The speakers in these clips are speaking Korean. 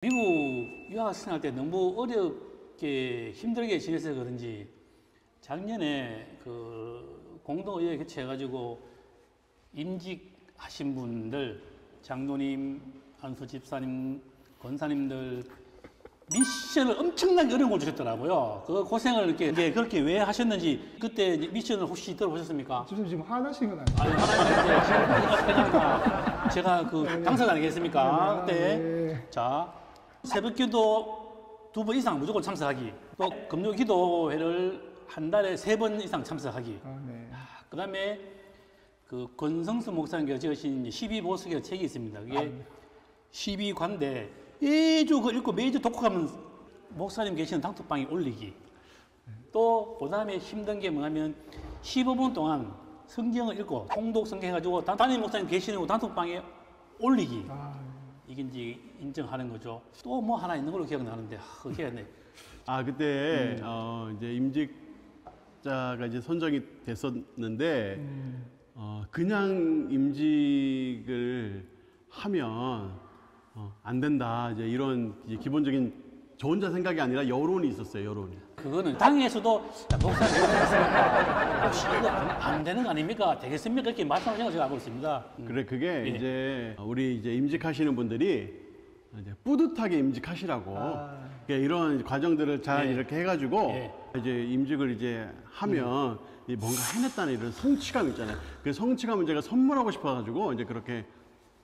미국 유학생 할 때 너무 어렵게 힘들게 지내서 그런지 작년에 그 공동의회 개최해가지고 임직하신 분들, 장로님, 안수 집사님, 권사님들 미션을 엄청나게 어려운 걸 주셨더라고요. 그 고생을 이렇게 그렇게 왜 하셨는지 그때 미션을 혹시 들어보셨습니까? 지금 화나신 건 아니에요? 아니, 하나님 제가 그 당사자 아니겠습니까? 그때 네. 자 새벽기도 2번 이상 무조건 참석하기, 또 금요기도회를 한 달에 3번 이상 참석하기. 네. 그다음에 그 권성수 목사님께서 지으신 12보석의 책이 있습니다. 그게 12관대 매주 그 읽고 매주 독학하면 목사님 계시는 단톡방에 올리기. 또 그다음에 힘든 게 뭐냐면 15분 동안 성경을 읽고 통독 성경 해가지고 담임 목사님 계시는 단톡방에 올리기. 이게 이제 인정하는 거죠. 또 뭐 하나 있는 걸로 기억나는데 기억나네. 그때 이제 임직자가 이제 선정이 됐었는데 그냥 임직을 하면 안 된다. 이제 이런 이제 기본적인 저 혼자 생각이 아니라 여론이 있었어요. 여론이. 그거는 당에서도 목사님 되겠습니까? 혹시 이거 안 되는 거 아닙니까? 되겠습니까? 이렇게 말씀하신 거 제가 알고 있습니다. 그래 그게 예. 이제 우리 이제 임직하시는 분들이 이제 뿌듯하게 임직하시라고 그러니까 이런 과정들을 잘 예. 이렇게 해가지고 예. 이제 임직을 이제 하면 이 뭔가 해냈다는 이런 성취감 있잖아요. 그 성취감을 제가 선물하고 싶어가지고 이제 그렇게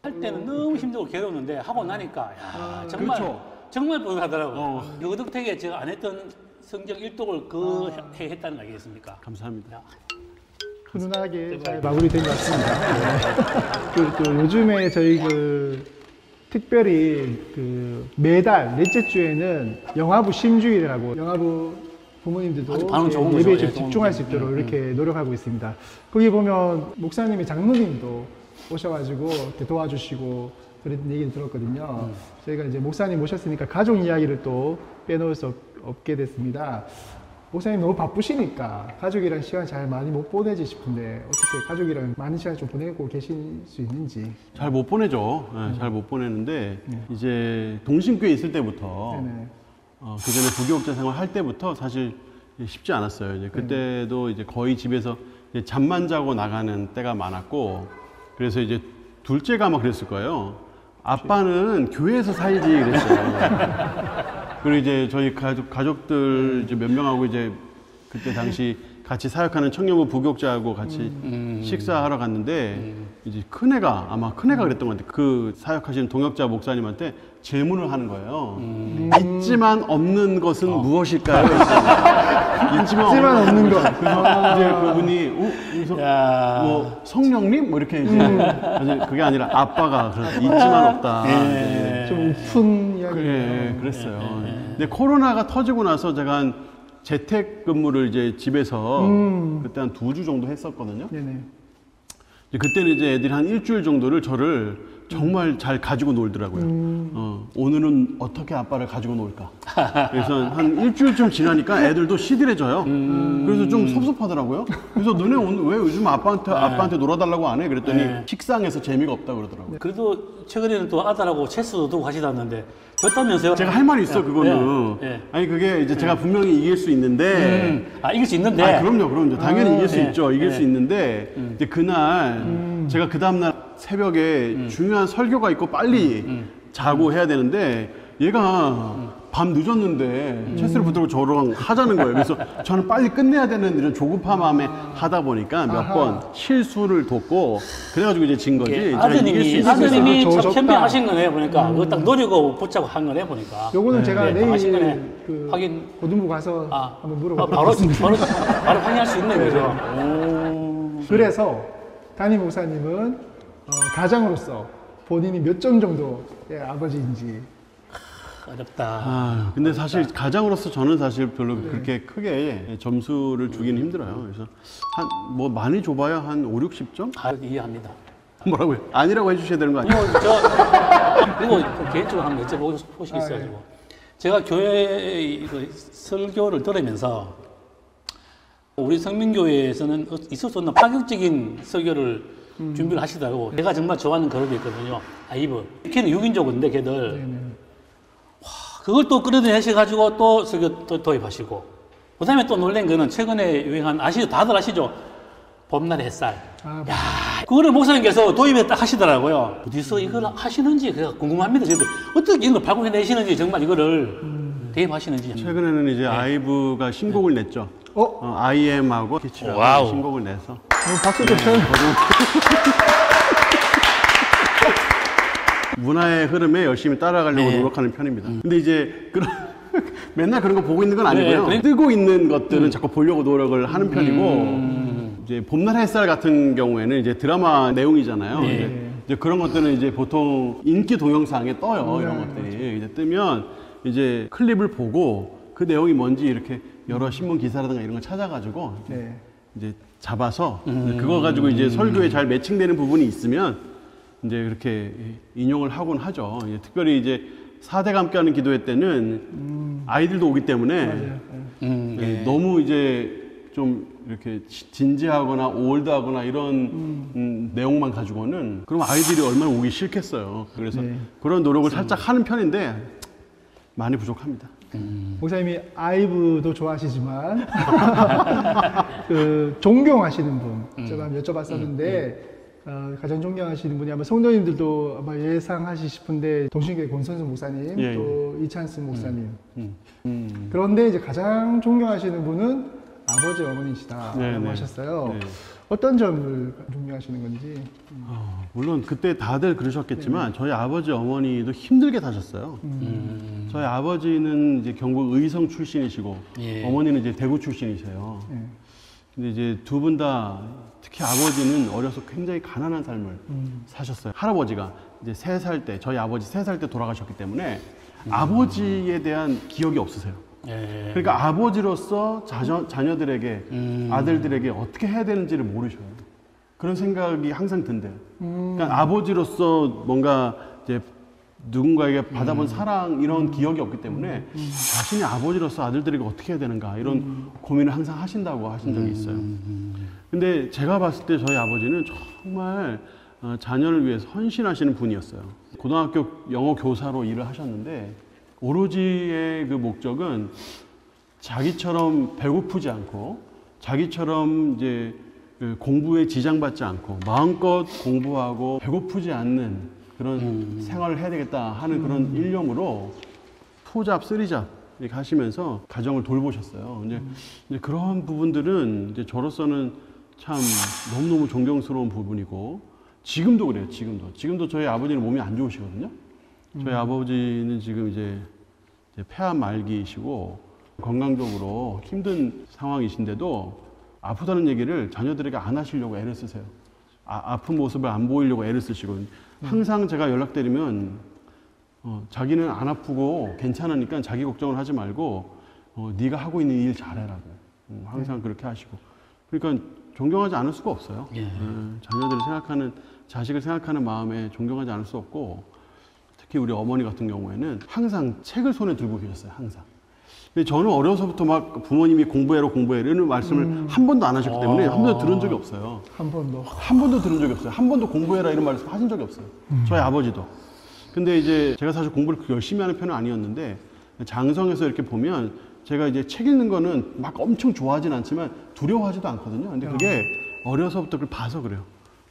할 때는 너무 힘들고 괴로웠는데 하고 나니까 야, 정말 그렇죠. 정말 뿌듯하더라고요. 그 덕택에 제가 안 했던 성경 일독을 그 해 했다는 거 아니겠습니까? 감사합니다. 훈훈하게 잘 마무리된 것 같습니다. 또 요즘에 저희 특별히 매달 넷째 주에는 영화부 심주일이라고 영화부 부모님들도 아주 반응 좋은 예배에 거죠. 좀 집중할 수 있도록 이렇게 노력하고 있습니다. 거기 보면 목사님의 장로님도 오셔가지고 이렇게 도와주시고 그런 얘기를 들었거든요. 저희가 이제 목사님 모셨으니까 가족 이야기를 또 빼놓을 수 없게 됐습니다. 목사님 너무 바쁘시니까 가족이랑 시간 잘 많이 못 보내지 싶은데 어떻게 가족이랑 많은 시간 좀 보내고 계실 수 있는지. 잘 못 보내죠. 네, 잘 못 보내는데 이제 동신교에 있을 때부터 그 전에 부교육자 생활 할 때부터 사실 쉽지 않았어요. 이제 그때도 이제 거의 집에서 이제 잠만 자고 나가는 때가 많았고 그래서 이제 둘째가 아마 그랬을 거예요. 아빠는 교회에서 살지 그랬어요. 그리고 이제 저희 가족들 이제 몇 명하고 이제 그때 당시 같이 사역하는 청년부 부교육자하고 같이 식사하러 갔는데 이제 큰애가 아마 큰애가 그랬던 것 같아요. 그 사역하시는 동역자 목사님한테 질문을 하는 거예요. 있지만 없는 것은 무엇일까요? 있지만 없는 것. 그래서 이제 그분이 뭐 성령님 뭐 이렇게 이제 그게 아니라 아빠가 있지만 없다. 좀 우픈 이야기. 그래, 그랬어요. 근데 코로나가 터지고 나서 제가 한 재택근무를 이제 집에서 그때 한 2주 정도 했었거든요. 네네. 그때는 이제 애들이 한 일주일 정도를 저를 정말 잘 가지고 놀더라고요. 오늘은 어떻게 아빠를 가지고 놀까? 그래서 한 일주일쯤 지나니까 애들도 시들해져요. 그래서 좀 섭섭하더라고요. 그래서 너네 오늘 왜 요즘 아빠한테 놀아달라고 안 해? 그랬더니 식상해서 재미가 없다 그러더라고요. 그래도 최근에는 또 아들하고 체스도 두고 하시다는데 졌다면서요? 제가 할 말이 있어 그거는. 아니 그게 이제 제가 분명히 이길 수 있는데. 이길 수 있는데. 그럼요. 당연히 이길 수 있죠. 이길 수 있는데 이제 그날 제가 그 다음날 새벽에 중요한 설교가 있고 빨리 자고 해야 되는데 얘가 밤 늦었는데 체스를 붙들고 저랑 하자는 거예요. 그래서 저는 빨리 끝내야 되는 이런 조급한 마음에 하다 보니까 몇 번 실수를 돕고 그래가지고 이제 진 거지. 아드님이 참 현명하신 거네 보니까. 그거 딱 노리고 붙자고 한 거네 보니까. 요거는 제가 내일 확인 고등부 가서 한번 물어보도록 바로 하겠습니다. 바로 확인할 수 있네 그죠? 그래서 담임 목사님은 가장으로서 본인이 몇 점 정도의 아버지인지. 어렵다. 근데 사실 가장으로서 저는 사실 별로 그렇게 크게 점수를 주기는 힘들어요. 그래서 뭐 많이 줘봐야 한 5, 60점? 이해합니다. 뭐라고요? 아니라고 해주셔야 되는 거 아니에요? 그리고 개인적으로 한번 여쭤보시겠어요. 제가 교회 설교를 들으면서 우리 성민교회에서는 있을 수 없는 파격적인 설교를 준비를 하시더라고. 제가 정말 좋아하는 그룹이 있거든요. 아이브. 걔는 6인조인데 걔들 그걸 또 끌어내셔가지고 또 설교 또 도입하시고, 그 다음에 또 놀란 거는 최근에 유행한, 아시죠? 다들 아시죠? 봄날의 햇살. 야, 그거를 목사님께서 도입에 딱 하시더라고요. 어디서 이걸 하시는지 궁금합니다. 저도 어떻게 이걸 발굴해내시는지, 정말 이거를 대입하시는지. 최근에는 이제 아이브가 신곡을 냈죠. IM하고 키치라고 와우. 신곡을 내서. 박수 좀 쳐요. 문화의 흐름에 열심히 따라가려고 네. 노력하는 편입니다. 근데 이제 맨날 그런 거 보고 있는 건 아니고요. 네, 뜨고 있는 것들은 자꾸 보려고 노력을 하는 편이고, 이제 봄날 햇살 같은 경우에는 이제 드라마 내용이잖아요. 네. 이제 그런 것들은 이제 보통 인기 동영상에 떠요. 이런 것들이 이제 뜨면 이제 클립을 보고 그 내용이 뭔지 이렇게 여러 신문 기사라든가 이런 걸 찾아가지고 네. 이제 잡아서 그거 가지고 이제 설교에 잘 매칭되는 부분이 있으면 이제 그렇게 인용을 하곤 하죠. 특별히 이제 4대가 함께하는 기도회 때는 아이들도 오기 때문에 너무 이제 좀 이렇게 진지하거나 올드하거나 이런 내용만 가지고는 그럼 아이들이 얼마나 오기 싫겠어요. 그래서 그런 노력을 살짝 하는 편인데 많이 부족합니다. 목사님이 아이브도 좋아하시지만 그 존경하시는 분 제가 한번 여쭤봤었는데 가장 존경하시는 분이 아마 성도님들도 아마 예상하시 싶은데 동신교회 권선수 목사님 예, 또 이찬스 목사님 그런데 이제 가장 존경하시는 분은 아버지 어머니시다라고 네, 네. 하셨어요. 네. 어떤 점을 존경하시는 건지. 물론 그때 다들 그러셨겠지만 저희 아버지 어머니도 힘들게 사셨어요. 저희 아버지는 이제 경북 의성 출신이시고 예. 어머니는 이제 대구 출신이세요. 예. 근데 이제 두 분 다 특히 아버지는 어려서 굉장히 가난한 삶을 사셨어요. 할아버지가 이제 3살 때 저희 아버지 3살 때 돌아가셨기 때문에 아버지에 대한 기억이 없으세요. 예. 그러니까 아버지로서 자녀들에게 아들들에게 어떻게 해야 되는지를 모르셔요. 그런 생각이 항상 든대요. 그러니까 아버지로서 뭔가 이제 누군가에게 받아본 사랑 이런 기억이 없기 때문에 자신이 아버지로서 아들들에게 어떻게 해야 되는가 이런 고민을 항상 하신다고 하신 적이 있어요. 근데 제가 봤을 때 저희 아버지는 정말 자녀를 위해서 헌신하시는 분이었어요. 고등학교 영어 교사로 일을 하셨는데 오로지의 그 목적은 자기처럼 배고프지 않고 자기처럼 이제 공부에 지장받지 않고 마음껏 공부하고 배고프지 않는 그런 생활을 해야 되겠다 하는 그런 일념으로 투잡, 쓰리잡 이렇게 하시면서 가정을 돌보셨어요. 이제 그런 부분들은 이제 저로서는 참 너무너무 존경스러운 부분이고 지금도 그래요. 지금도 저희 아버지는 몸이 안 좋으시거든요. 저희 아버지는 지금 이제 폐암 말기이시고 건강적으로 힘든 상황이신데도 아프다는 얘기를 자녀들에게 안 하시려고 애를 쓰세요. 아픈 모습을 안 보이려고 애를 쓰시고 항상 제가 연락드리면 자기는 안 아프고 괜찮으니까 자기 걱정을 하지 말고 네가 하고 있는 일 잘해라고 항상 그렇게 하시고 그러니까 존경하지 않을 수가 없어요. 예. 자녀들을 생각하는 자식을 생각하는 마음에 존경하지 않을 수 없고 특히 우리 어머니 같은 경우에는 항상 책을 손에 들고 계셨어요. 항상. 근데 저는 어려서부터 막 부모님이 공부해라 이런 말씀을 한 번도 안 하셨기 때문에 한 번도 들은 적이 없어요. 한 번도. 한 번도 들은 적이 없어요. 한 번도 공부해라 이런 말씀 하신 적이 없어요. 저희 아버지도. 근데 이제 제가 사실 공부를 그렇게 열심히 하는 편은 아니었는데 장성에서 이렇게 보면 제가 이제 책 읽는 거는 막 엄청 좋아하진 않지만 두려워하지도 않거든요. 근데 그게 어려서부터 그걸 봐서 그래요.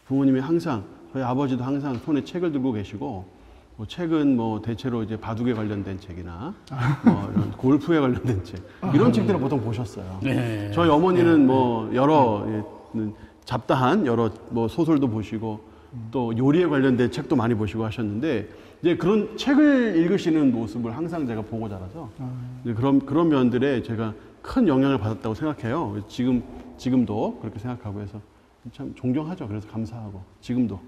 부모님이 항상 저희 아버지도 항상 손에 책을 들고 계시고 뭐 책은 뭐 대체로 이제 바둑에 관련된 책이나 뭐 이런 골프에 관련된 책 이런 책들을 보통 보셨어요. 네. 저희 어머니는 뭐 여러 잡다한 여러 뭐 소설도 보시고 또 요리에 관련된 책도 많이 보시고 하셨는데 이제 그런 책을 읽으시는 모습을 항상 제가 보고 자라서 이제 그런 면들에 제가 큰 영향을 받았다고 생각해요. 지금도 그렇게 생각하고 해서 참 존경하죠. 그래서 감사하고 지금도.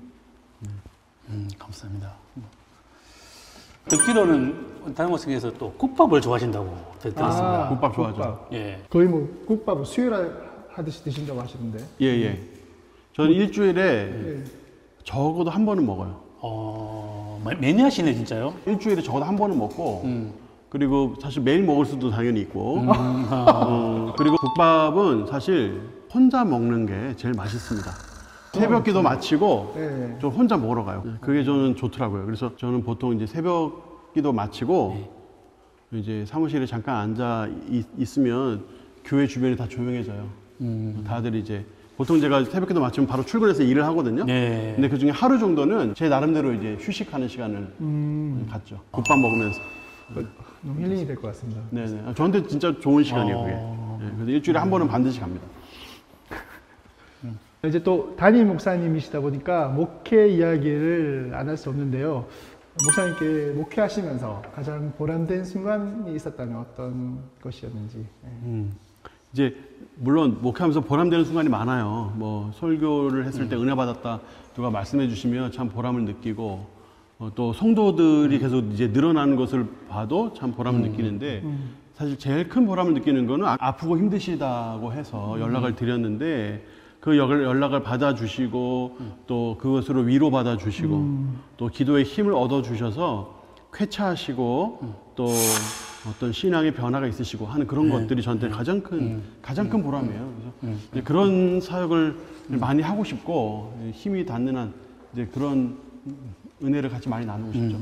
감사합니다. 듣기로는 다른 곳에서 또 국밥을 좋아하신다고 들었습니다. 국밥 좋아하죠. 국밥. 예. 거의 뭐 국밥을 수요일 하듯이 드신다고 하시는데. 예. 저는 일주일에 예. 적어도 한 번은 먹어요. 매니아시네 진짜요? 일주일에 적어도 한 번은 먹고 그리고 사실 매일 먹을 수도 당연히 있고 그리고 국밥은 사실 혼자 먹는 게 제일 맛있습니다. 새벽 기도 마치고 네. 좀 혼자 먹으러 가요. 그게 저는 좋더라고요. 그래서 저는 보통 이제 새벽 기도 마치고 이제 사무실에 잠깐 앉아 있으면 교회 주변이 다 조용해져요. 다들 이제 보통 제가 새벽기도 마치면 바로 출근해서 일을 하거든요. 네. 근데 그 중에 하루 정도는 제 나름대로 이제 휴식하는 시간을 갖죠. 국밥 먹으면서. 너무 힐링이 될 것 같습니다. 네네. 아, 저한테 진짜 좋은 시간이에요, 그게. 네, 그래서 일주일에 한 번은 반드시 갑니다. 이제 또 담임 목사님이시다 보니까 목회 이야기를 안 할 수 없는데요. 목사님께 목회하시면서 가장 보람된 순간이 있었다면 어떤 것이었는지. 이제 물론 목회하면서 보람되는 순간이 많아요. 뭐 설교를 했을 때 은혜 받았다 누가 말씀해 주시면 참 보람을 느끼고 또 성도들이 계속 이제 늘어나는 것을 봐도 참 보람을 느끼는데 사실 제일 큰 보람을 느끼는 거는 아프고 힘드시다고 해서 연락을 드렸는데 그 연락을 받아주시고 또 그것으로 위로받아 주시고 또 기도의 힘을 얻어주셔서 쾌차하시고 또 어떤 신앙의 변화가 있으시고 하는 그런 것들이 저한테 가장 큰 보람이에요. 그래서 이제 그런 사역을 많이 하고 싶고 힘이 닿는 한 이제 그런 은혜를 같이 많이 나누고 싶죠.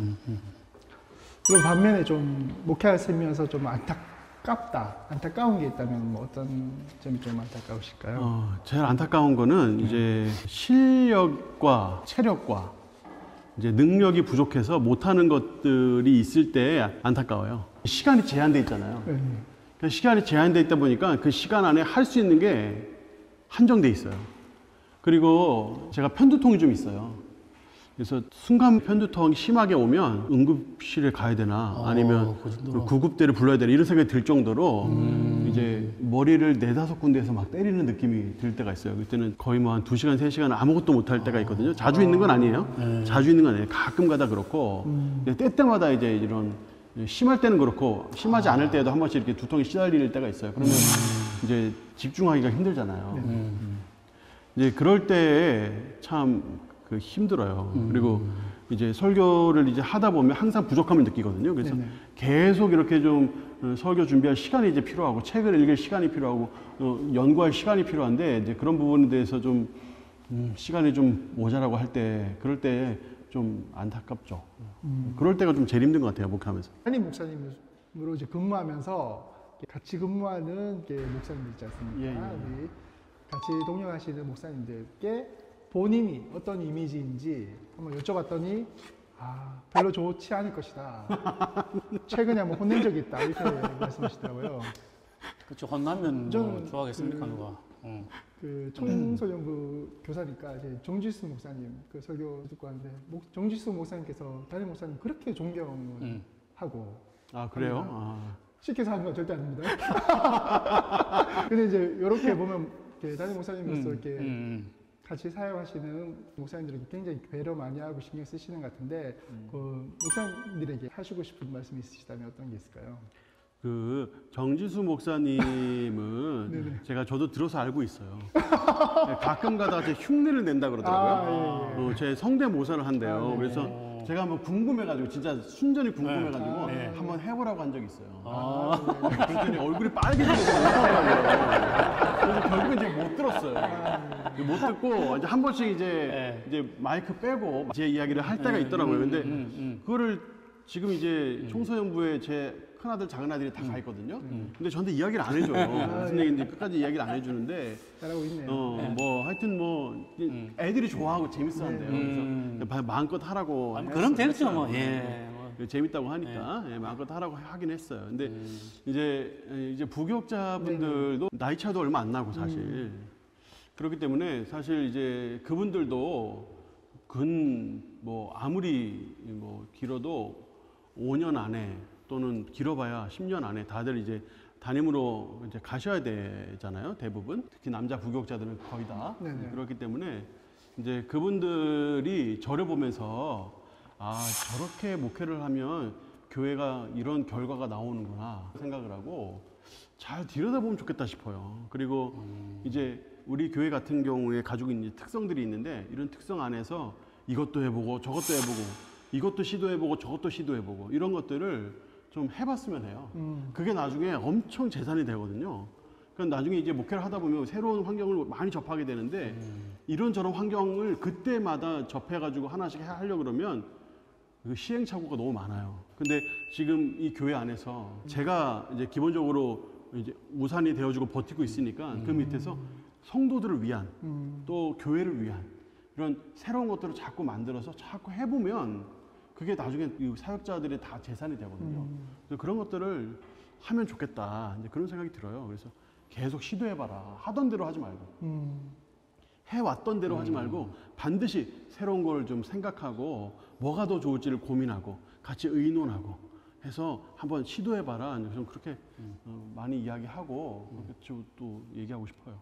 그럼 반면에 좀 목회하시면서 좀 안타까운 게 있다면 뭐 어떤 점이 좀 안타까우실까요? 제일 안타까운 거는 이제 실력과 체력과 이제 능력이 부족해서 못하는 것들이 있을 때 안타까워요. 시간이 제한돼 있잖아요. 그러니까 시간이 제한돼 있다 보니까 그 시간 안에 할 수 있는 게 한정돼 있어요. 그리고 제가 편두통이 좀 있어요. 그래서 순간 편두통이 심하게 오면 응급실에 가야 되나 아니면 구급대를 불러야 되나 이런 생각이 들 정도로 이제 머리를 4-5군데에서 막 때리는 느낌이 들 때가 있어요. 그때는 거의 뭐 한 2시간, 3시간 아무것도 못 할 때가 있거든요. 자주 있는 건 아니에요. 자주 있는 건 아니에요. 가끔 가다 그렇고 때때마다 이제 이런 심할 때는 그렇고 심하지 않을 때에도 한 번씩 이렇게 두통이 시달릴 때가 있어요. 그러면 이제 집중하기가 힘들잖아요. 이제 그럴 때 참 힘들어요. 그리고 이제 설교를 이제 하다 보면 항상 부족함을 느끼거든요. 그래서 계속 이렇게 좀 설교 준비할 시간이 이제 필요하고 책을 읽을 시간이 필요하고 연구할 시간이 필요한데 이제 그런 부분에 대해서 좀 시간이 좀 모자라고 할 때 그럴 때 좀 안타깝죠. 그럴 때가 좀 제일 힘든 것 같아요. 목회하면서. 담임 목사님으로 이제 근무하면서 같이 근무하는 목사님들 있지 않습니까? 우리 같이 동역하시는 목사님들께 본인이 어떤 이미지인지 한번 여쭤봤더니 별로 좋지 않을 것이다. 최근에 한번 혼낸 적이 있다. 이렇게 말씀하시더라고요. 그렇죠. 혼나면 뭐 좋아하겠습니까 누가? 그 청소년부 교사니까 이제 정지수 목사님 그 설교 듣고 하는데 정지수 목사님께서 담임 목사님 그렇게 존경을 하고. 그래요? 시켜서 하는 건 절대 아닙니다. 근데 이제 이렇게 보면 담임 목사님으로서 이렇게 같이 사역하시는 목사님들에게 굉장히 배려 많이 하고 신경 쓰시는 것 같은데 그 목사님들에게 하시고 싶은 말씀이 있으시다면 어떤 게 있을까요? 그 정지수 목사님은 저도 들어서 알고 있어요. 가끔 가다가 제 흉내를 낸다 그러더라고요. 제 성대모사를 한대요. 그래서 제가 한번 궁금해가지고 진짜 순전히 궁금해가지고 한번 해보라고 한 적이 있어요. 그랬더니 얼굴이 빨개지면서 그래서 결국엔 제가 못 들었어요. 못 듣고 이제 한 번씩 이제 마이크 빼고 제 이야기를 할 때가 있더라고요. 근데 그거를 지금 이제 청소년부에 제 큰아들, 작은아들이 다 가 있거든요. 근데 저한테 이야기를 안 해줘요. 무슨 얘기인지 끝까지 이야기를 안 해주는데 잘하고 있네요. 뭐 하여튼 뭐 애들이 좋아하고 재밌어 한대요. 그래서 마음껏 하라고. 그럼 되겠죠 뭐. 재밌다고 하니까 마음껏 하라고 하긴 했어요. 근데 이제 부교육자분들도 나이 차도 얼마 안 나고 사실 그렇기 때문에 사실 이제 그분들도 뭐 아무리 뭐 길어도 5년 안에 또는 길어봐야 10년 안에 다들 이제 담임으로 이제 가셔야 되잖아요. 대부분 특히 남자 부교육자들은 거의 다 그렇기 때문에 이제 그분들이 저를 보면서 저렇게 목회를 하면 교회가 이런 결과가 나오는구나 생각을 하고 잘 들여다보면 좋겠다 싶어요. 그리고 이제 우리 교회 같은 경우에 가지고 있는 특성들이 있는데 이런 특성 안에서 이것도 해보고 저것도 해보고 이것도 시도해보고 저것도 시도해보고 이런 것들을 좀 해봤으면 해요. 그게 나중에 엄청 재산이 되거든요. 그러니까 나중에 이제 목회를 하다 보면 새로운 환경을 많이 접하게 되는데 이런저런 환경을 그때마다 접해가지고 하나씩 하려고 그러면 시행착오가 너무 많아요. 근데 지금 이 교회 안에서 제가 이제 기본적으로 이제 우산이 되어주고 버티고 있으니까 그 밑에서 성도들을 위한 또 교회를 위한 이런 새로운 것들을 자꾸 만들어서 자꾸 해보면 그게 나중에 이 사역자들의 다 재산이 되거든요. 그래서 그런 것들을 하면 좋겠다. 이제 그런 생각이 들어요. 그래서 계속 시도해봐라. 하던 대로 하지 말고. 해왔던 대로 하지 말고 반드시 새로운 걸 좀 생각하고 뭐가 더 좋을지를 고민하고 같이 의논하고 해서 한번 시도해봐라. 좀 그렇게 많이 이야기하고 그렇게 또 얘기하고 싶어요.